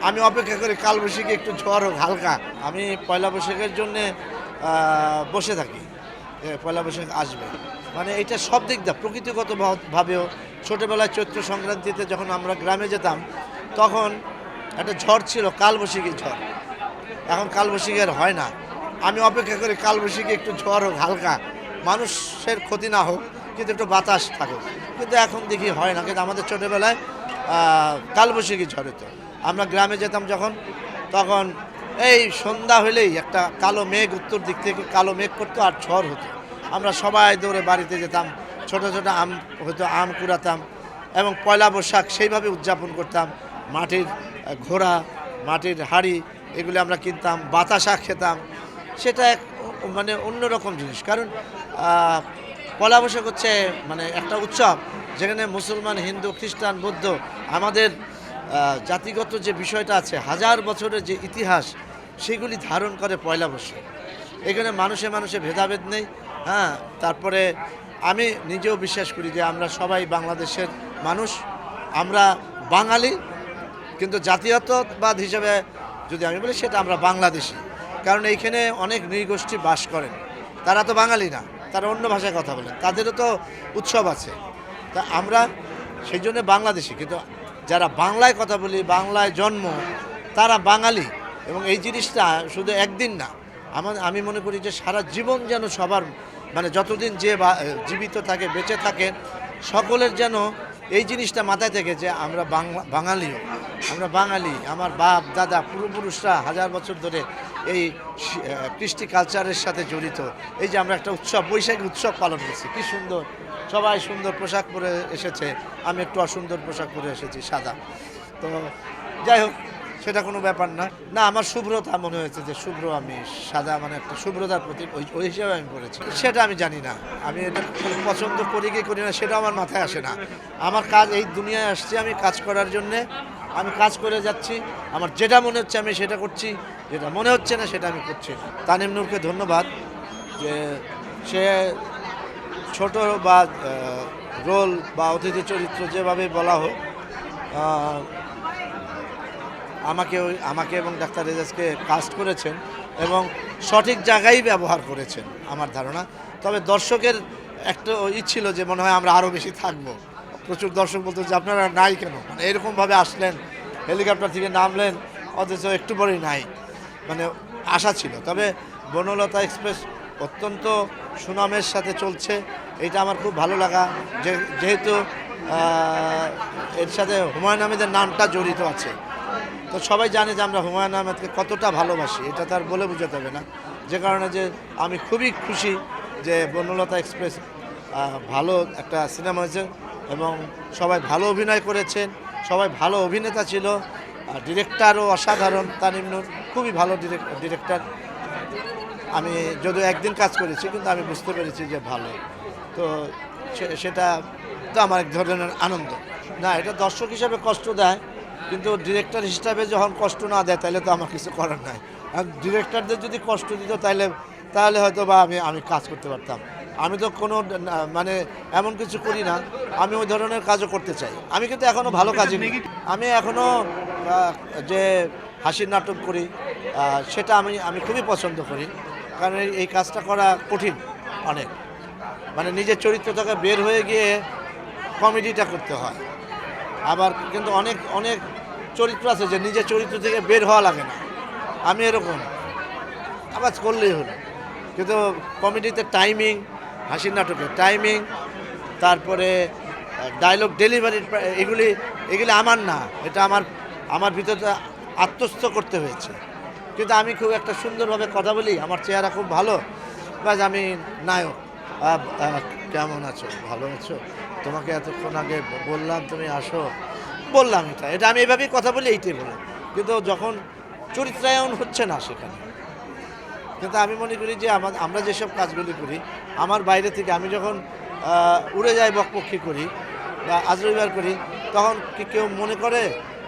আমি অপেক্ষা করি কালবৈশাখী একটু ঝড় হোক হালকা। আমি পয়লা বৈশাখের জন্যে বসে থাকি, পয়লা বৈশাখ আসবে। মানে এটা সব দিক দিয়ে প্রকৃতিগত ভাবেও ছোটোবেলায় চৈত্র সংক্রান্তিতে যখন আমরা গ্রামে যেতাম তখন একটা ঝড় ছিল, কালবৈশাখী ঝড়। এখন কালবৈশাখী আর হয় না। আমি অপেক্ষা করি কালবৈশাখী একটু ঝড় হোক হালকা, মানুষের ক্ষতি না হোক, কিন্তু একটু বাতাস থাকুক। কিন্তু এখন দেখি হয় না। কিন্তু আমাদের ছোটোবেলায় কালবৈশাখী ঝড়ে তো আমরা গ্রামে যেতাম যখন, তখন এই সন্ধ্যা হলেই একটা কালো মেঘ উত্তর দিক থেকে কালো মেঘ করতো আর ঝড় হতো। আমরা সবাই দৌড়ে বাড়িতে যেতাম, ছোট ছোট আম হয়তো আম কুড়াতাম এবং পয়লা বৈশাখ সেইভাবে উদযাপন করতাম। মাটির ঘোড়া, মাটির হাঁড়ি এগুলি আমরা কিনতাম, বাতাসা খেতাম। সেটা এক মানে অন্যরকম জিনিস। কারণ পয়লা বৈশাখ হচ্ছে মানে একটা উৎসব যেখানে মুসলমান, হিন্দু, খ্রিস্টান, বৌদ্ধ আমাদের জাতিগত যে বিষয়টা আছে, হাজার বছরের যে ইতিহাস সেগুলি ধারণ করে পয়লা বৈশাখ। এখানে মানুষে মানুষে ভেদাভেদ নেই। হ্যাঁ, তারপরে আমি নিজেও বিশ্বাস করি যে আমরা সবাই বাংলাদেশের মানুষ, আমরা বাঙালি, কিন্তু জাতীয়তাবাদ হিসেবে যদি আমি বলি সেটা আমরা বাংলাদেশি। কারণ এইখানে অনেক নৃগোষ্ঠী বাস করেন, তারা তো বাঙালি না, তারা অন্য ভাষায় কথা বলেন, তাদেরও তো উৎসব আছে। তা আমরা সেই জন্য বাংলাদেশি, কিন্তু যারা বাংলায় কথা বলি, বাংলায় জন্ম, তারা বাঙালি। এবং এই জিনিসটা শুধু একদিন না, আমি মনে করি যে সারা জীবন যেন সবার মানে যতদিন যে জীবিত থাকে, বেঁচে থাকে, সকলের যেন এই জিনিসটা মাথায় থেকে যে আমরা বাঙালিও, আমরা বাঙালি। আমার বাপ দাদা পূর্বপুরুষরা হাজার বছর ধরে এই কৃষ্টি কালচারের সাথে জড়িত। এই যে আমরা একটা উৎসব, বৈশাখী উৎসব পালন করছি, কি সুন্দর, সবাই সুন্দর পোশাক পরে এসেছে, আমি একটু অসুন্দর পোশাক পরে এসেছি, সাদা। তো যাই হোক, সেটা কোনো ব্যাপার না। না, আমার শুভ্রতা মনে হয়েছে যে শুভ্র, আমি সাদা মানে একটা শুভ্রতার প্রতি ওই হিসাবে আমি পড়েছি। সেটা আমি জানি না, আমি এটা পছন্দ করি কি করি না সেটা আমার মাথায় আসে না। আমার কাজ, এই দুনিয়ায় আসছি আমি কাজ করার জন্যে, আমি কাজ করে যাচ্ছি। আমার যেটা মনে হচ্ছে আমি সেটা করছি, যেটা মনে হচ্ছে না সেটা আমি করছি না। তানিম নূরকে ধন্যবাদ যে সে ছোট বা রোল বা অতিথি চরিত্র যেভাবে বলা হোক, আমাকে এবং ডাক্তার রেজাজকে কাস্ট করেছেন এবং সঠিক জায়গায় ব্যবহার করেছেন আমার ধারণা। তবে দর্শকের একটা ছিল যে মনে হয় আমরা আরও বেশি থাকবো। প্রচুর দর্শক বলতো যে আপনারা নাই কেন, মানে এরকমভাবে আসলেন, হেলিকপ্টার থেকে নামলেন, অথচ একটু পরেই নাই, মানে আশা ছিল। তবে বনলতা এক্সপ্রেস অত্যন্ত সুনামের সাথে চলছে, এটা আমার খুব ভালো লাগা। যেহেতু এর সাথে হুমায়ুন আহমেদের নামটা জড়িত আছে, তো সবাই জানে যে আমরা হুমায়ুন আহমেদকে কতটা ভালোবাসি, এটা তার বলে বোঝাতে হবে না। যে কারণে যে আমি খুবই খুশি যে বনলতা এক্সপ্রেস ভালো একটা সিনেমা হয়েছে এবং সবাই ভালো অভিনয় করেছেন, সবাই ভালো অভিনেতা ছিল, ডিরেক্টরও অসাধারণ। তানিম নূর খুবই ভালো ডিরেক্টর। আমি যদিও একদিন কাজ করেছি, কিন্তু আমি বুঝতে পেরেছি যে ভালো। তো সেটা তো আমার এক ধরনের আনন্দ। না, এটা দর্শক হিসাবে কষ্ট দেয়, কিন্তু ডিরেক্টর হিসাবে যখন কষ্ট না দেয় তাহলে তো আমার কিছু করার নাই। আর ডিরেক্টরদের যদি কষ্ট দিত তাহলে হয়তো বা আমি কাজ করতে পারতাম। আমি তো কোনো মানে এমন কিছু করি না, আমি ওই ধরনের কাজও করতে চাই। আমি কিন্তু এখনও ভালো কাজই, আমি এখনও যে হাসির নাটক করি সেটা আমি খুবই পছন্দ করি। কারণ এই কাজটা করা কঠিন অনেক, মানে নিজের চরিত্র থেকে বের হয়ে গিয়ে কমেডিটা করতে হয়। আবার কিন্তু অনেক অনেক চরিত্র আছে যে নিজের চরিত্র থেকে বের হওয়া লাগে না, আমি এরকম আবার করলেই হলো। কিন্তু কমেডিতে টাইমিং, হাসির নাটকে টাইমিং, তারপরে ডায়লগ ডেলিভারি, এগুলি আমার না, এটা আমার ভিতরে আত্মস্থ করতে হয়েছে। কিন্তু আমি খুব একটা সুন্দরভাবে কথা বলি, আমার চেহারা খুব ভালো, বাস আমি নায়ক। কেমন আছো, ভালো আছো, তোমাকে এতক্ষণ আগে বললাম তুমি আসো, বললাম এটা আমি এভাবেই কথা বলি, এইটাই বলে। কিন্তু যখন চরিত্রায়ন হচ্ছে না সেখানে, কিন্তু আমি মনে করি যে আমরা যেসব কাজগুলি করি, আমার বাইরে থেকে আমি যখন উড়ে যাই, বকপক্ষী করি বা আজরবিবার করি, তখন কি কেউ মনে করে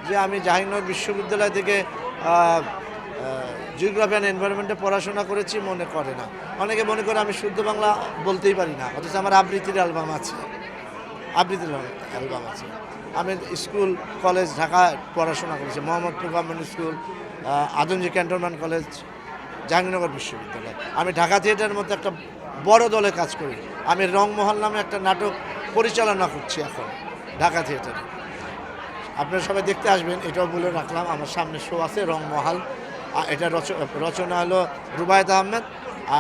যে আমি জাহাঙ্গীরনগর বিশ্ববিদ্যালয় থেকে জিওগ্রাফি অ্যান্ড এনভায়রনমেন্টে পড়াশোনা করেছি? মনে করে না। অনেকে মনে করে আমি শুদ্ধ বাংলা বলতেই পারি না, অথচ আমার আবৃত্তির অ্যালবাম আছে। আবৃত্তির অ্যালবাম আছে। আমি স্কুল কলেজ ঢাকা পড়াশোনা করেছি, Mohammadpur government school, Adamjee cantonment college, Jahangirnagar বিশ্ববিদ্যালয়। আমি ঢাকা থিয়েটারের মধ্যে একটা বড় দলে কাজ করি। আমি রংমহল নামে একটা নাটক পরিচালনা করছি এখন ঢাকা থিয়েটারে। আপনারা সবাই দেখতে আসবেন, এটাও বলে রাখলাম। আমার সামনে শো আছে রংমহল, এটা রচনা হলো রুবায়েত আহমেদ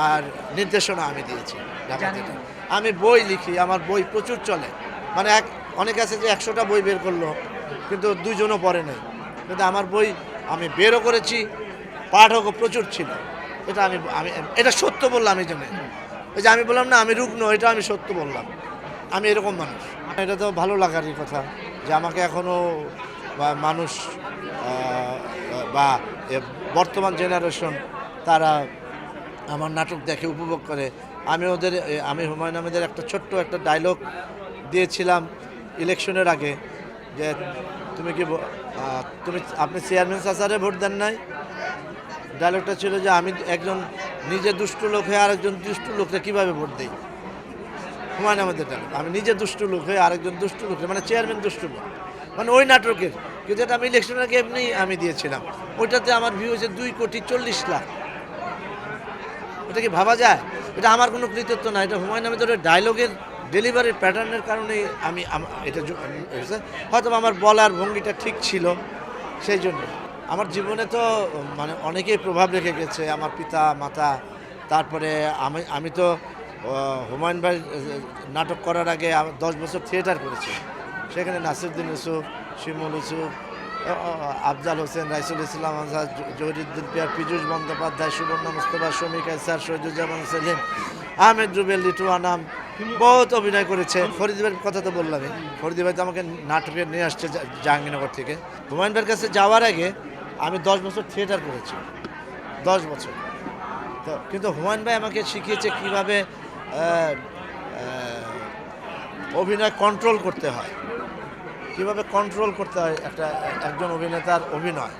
আর নির্দেশনা আমি দিয়েছি ঢাকা থিয়েটার। আমি বই লিখি, আমার বই প্রচুর চলে। মানে অনেক আছে যে 100টা বই বের করলো কিন্তু 2 জনও পড়ে নাই, কিন্তু আমার বই আমি বেরও করেছি, পাঠকও প্রচুর ছিল। এটা আমি আমি এটা সত্য বললাম। এই জন্য ওই যে আমি বললাম না আমি রুগ্ন, এটা আমি সত্য বললাম। আমি এরকম মানুষ। এটা তো ভালো লাগারই কথা যে আমাকে এখনও মানুষ বা বর্তমান জেনারেশন তারা আমার নাটক দেখে, উপভোগ করে। আমি হুমায়ুন আহমেদের একটা ছোট্ট একটা ডায়লগ দিয়েছিলাম ইলেকশনের আগে যে আপনি চেয়ারম্যান চাচারে ভোট দেন নাই। ডায়লগটা ছিল যে আমি একজন নিজে দুষ্টু লোক হয়ে আরেকজন দুষ্টু লোককে কীভাবে ভোট দিই। হুমায়ুন আহমেদের ডায়লগ, আমি নিজে দুষ্টু লোক হয়ে আরেকজন দুষ্টু লোক, মানে চেয়ারম্যান দুষ্টু লোক, মানে ওই নাটকের। কিন্তু এটা আমি ইলেকশনের আগে এমনি আমি দিয়েছিলাম। ওইটাতে আমার ভিউ হয়েছে 2,40,00,000। এটা কি ভাবা যায়? এটা আমার কোনো কৃতিত্ব না, এটা হুমায়ুন আহমেদের ডায়লগের ডেলিভারির প্যাটার্নের কারণেই এটা হয়েছে। হয়তো আমার বলার ভঙ্গিটা ঠিক ছিল, সেই জন্য। আমার জীবনে তো মানে অনেকেই প্রভাব রেখে গেছে, আমার পিতা মাতা। তারপরে আমি তো হুমায়ুন ভাই নাটক করার আগে 10 বছর থিয়েটার করেছি। সেখানে নাসিরুদ্দিন ইউসুফ, শিমুল ইউসুফ, আফজাল হোসেন, রাইসুল ইসলাম আজহার, জহিরুদ্দিন পিয়ার, পীযূষ বন্দ্যোপাধ্যায়, সুবর্ণা মুস্তফা, শমী কায়সার, শহীদুজ্জামান সেলিম, আহমেদ রুবেল, লিটু আনাম বহুত অভিনয় করেছে। ফরিদি ভাইয়ের কথা তো বললামই। ফরিদি ভাই তো আমাকে নাটকে নিয়ে আসছে জাহাঙ্গীরনগর থেকে। হুমায়ুন ভাইয়ের কাছে যাওয়ার আগে আমি 10 বছর থিয়েটার করেছি, 10 বছর। তো কিন্তু হুমায়ুন ভাই আমাকে শিখিয়েছে কীভাবে অভিনয় কন্ট্রোল করতে হয়, কীভাবে কন্ট্রোল করতে হয় একজন অভিনেতার অভিনয়।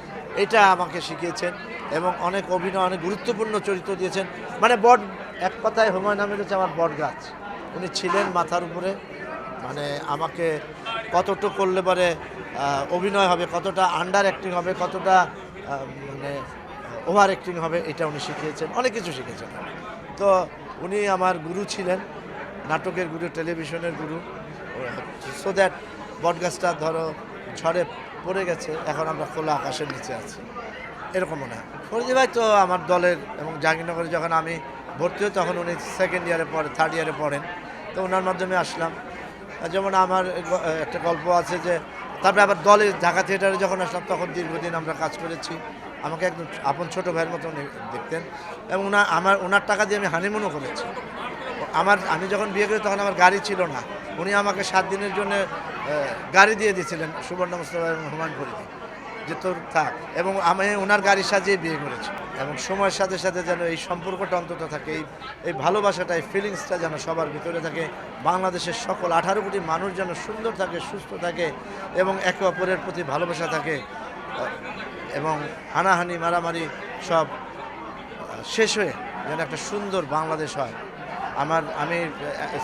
এটা আমাকে শিখিয়েছেন এবং অনেক গুরুত্বপূর্ণ চরিত্র দিয়েছেন। মানে এক কথায় হুমায়ুন আহমেদ হচ্ছে আমার বট গাছ। উনি ছিলেন মাথার উপরে। মানে আমাকে কতটুকু করলে পরে অভিনয় হবে, কতটা আন্ডার অ্যাক্টিং হবে, কতটা মানে ওভার অ্যাক্টিং হবে, এটা উনি শিখিয়েছেন, অনেক কিছু শিখেছেন। তো উনি আমার গুরু ছিলেন, নাটকের গুরু, টেলিভিশনের গুরু। সো দ্যাট বটগাছটা ধরো ঝড়ে পড়ে গেছে, এখন আমরা খোলা আকাশের নিচে আছি, এরকম মনে হয়। ফরিদি ভাই তো আমার দলের, এবং জাহাঙ্গীরনগরে যখন আমি ভর্তি হই তখন উনি 2nd ইয়ারে থার্ড ইয়ারে পড়েন। তো ওনার মাধ্যমে আসলাম। যেমন আমার একটা গল্প আছে যে তারপরে আবার দলে ঢাকা থিয়েটারে যখন আসলাম তখন দীর্ঘদিন আমরা কাজ করেছি। আমাকে একদম আপন ছোটো ভাইয়ের মতো দেখতেন এবং ওনার টাকা দিয়ে আমি হানিমুনও করেছি। আমি যখন বিয়ে করি তখন আমার গাড়ি ছিল না, উনি আমাকে 7 দিনের জন্য গাড়ি দিয়ে দিয়েছিলেন, সুবর্ণা মুস্তফা এবং হুমায়ুন ফরিদি, যে তোর থাক। এবং আমি ওনার গাড়ি সাজিয়ে বিয়ে করেছি। এবং সময়ের সাথে সাথে যেন এই সম্পর্কটা অন্তত থাকে, এই ভালোবাসাটা, এই ফিলিংসটা যেন সবার ভিতরে থাকে। বাংলাদেশের সকল 18 কোটি মানুষ যেন সুন্দর থাকে, সুস্থ থাকে এবং একে অপরের প্রতি ভালোবাসা থাকে এবং হানাহানি মারামারি সব শেষ হয়ে যেন একটা সুন্দর বাংলাদেশ হয়। আমি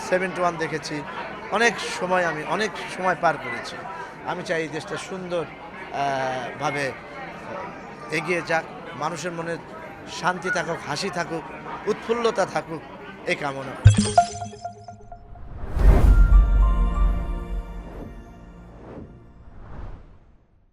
71 দেখেছি, অনেক সময় পার করেছি। আমি চাই এই দেশটা সুন্দর ভাবে এগিয়ে যাক, মানুষের মনে শান্তি থাকুক, হাসি থাকুক, উৎফুল্লতা থাকুক, এই কামনা।